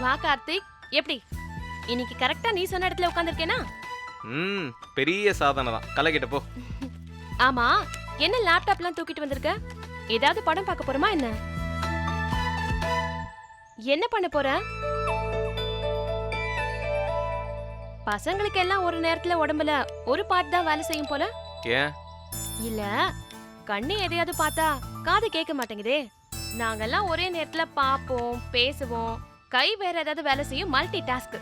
வா கார்த்திக், எப்படி இன்னைக்கு கரெக்டா நீ சொன்ன இடத்துல உட்கார்ந்திருக்கேனா? பெரிய சாதனை தான். கலக்கிட்ட போ. ஆமா, என்ன லேப்டாப்லாம் தூக்கிட்டு வந்திருக்க? ஏதாவது படம் பார்க்க போறோமா என்ன? என்ன பண்ண போற? பசங்களுக்கு எல்லாம் ஒரு நேரத்துல உடம்புல ஒரு பார்ட் தான் வேலை செய்யும் போல. ஏன்? இல்ல, கண்ணு எதையாவது பார்த்தா காது கேட்க மாட்டேங்குதே. நாங்கெல்லாம் ஒரே நேரத்துல பாப்போம், பேசுவோம். கை வேற ஏதாவது வேலை செய்யும், மல்டி டாஸ்க்.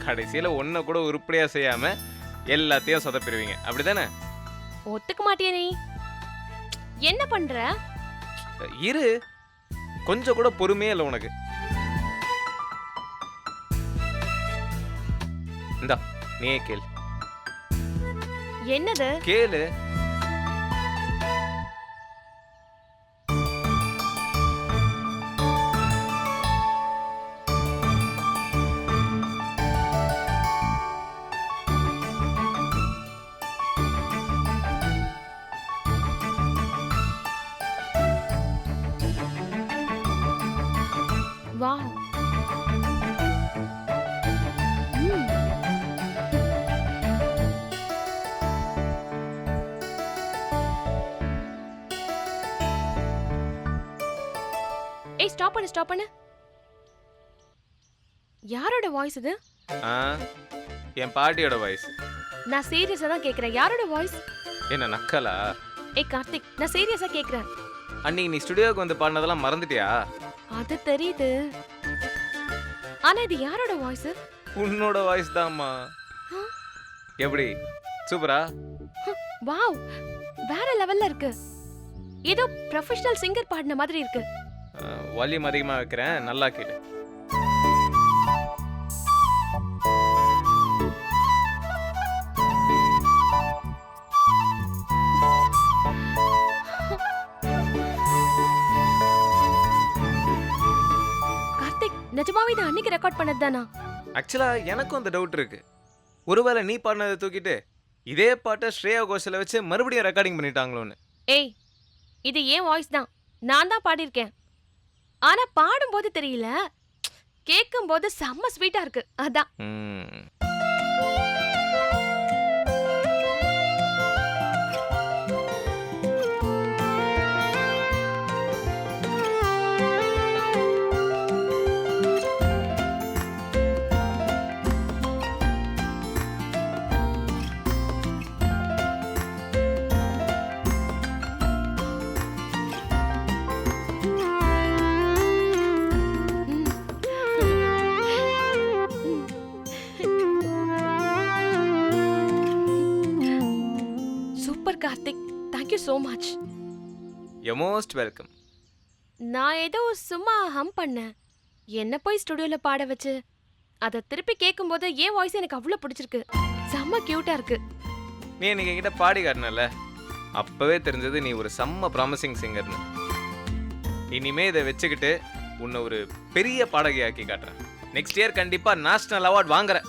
கடைசியில ஒன்ன கூட உருப்படியா செய்யாம எல்லாத்தையும் சொதப்பிடுவீங்க, அப்படிதானே? ஒத்துக்க மாட்டியே நீ. என்ன பண்ற? இரு, கொஞ்சம் கூட பொறுமையே இல்லை உனக்கு. இந்தா நீயே கேளு. என்னது? கேளு. வாவ். ஏய், ஸ்டாப் பண்ணு, ஸ்டாப் பண்ணு. யாரோட வாய்ஸ் இது? என் பாட்டியோட வாய்ஸ். நான் சீரியஸா தான் கேக்குறேன். யாரோட வாய்ஸ்? என்ன நக்கலா? ஏய் கார்த்திக், நான் சீரியஸா கேக்குறேன். அன்னைக்கு நீ ஸ்டுடியோக்கு வந்து பாடினதெல்லாம் மறந்துட்டியா? அது தெரியுது. ஆனா இது யாரோட வாய்ஸ்? உன்னோட வாய்ஸ் தான்மா. எப்படி, சூப்பரா? வாவ், வேற லெவல்ல இருக்கு. ஏதோ ப்ரொஃபஷனல் சிங்கர் பாடின மாதிரி இருக்கு. வால்யூம் அதிகமா வைக்கிறேன், நல்லா கேளு. கார்த்திக், நிஜமாவே இது அன்னைக்கு ரெக்கார்ட் பண்ணதுதானா? ஆக்சுவலா எனக்கும் அந்த டவுட் இருக்கு. ஒருவேளை நீ பாடினதை தூக்கிட்டு இதே பாட்டை ஸ்ரேயா கோஷலை வச்சு மறுபடியும் ரெக்கார்டிங் பண்ணிட்டாங்களோன்னு. ஏய், இது ஏன் வாய்ஸ் தான். நான் தான் பாடியிருக்கேன். ஆனா பாடும்போது தெரியல, கேட்கும்போது செம்ம ஸ்வீட்டா இருக்கு. அதான். Karthik, thank you so much. You're most welcome. நான் ஏதோ சும்மா ஹம் பண்ணேன். என்ன போய் ஸ்டுடியோல பாட வச்சு அத திருப்பி கேட்கும்போது ஏன் வாய்ஸ் எனக்கு அவ்வளவு பிடிச்சிருக்கு. செம்ம கியூட்டா இருக்கு. நீ இன்னைக்கு என்கிட்ட பாடி காட்டினல, அப்பவே தெரிஞ்சது நீ ஒரு செம்ம ப்ராமிசிங் சிங்கர்னு. இனிமே இதை வச்சுக்கிட்டு உன்னை ஒரு பெரிய பாடகியாக்கி காட்டுறேன். நெக்ஸ்ட் இயர் கண்டிப்பா நேஷனல் அவார்ட் வாங்குறேன்.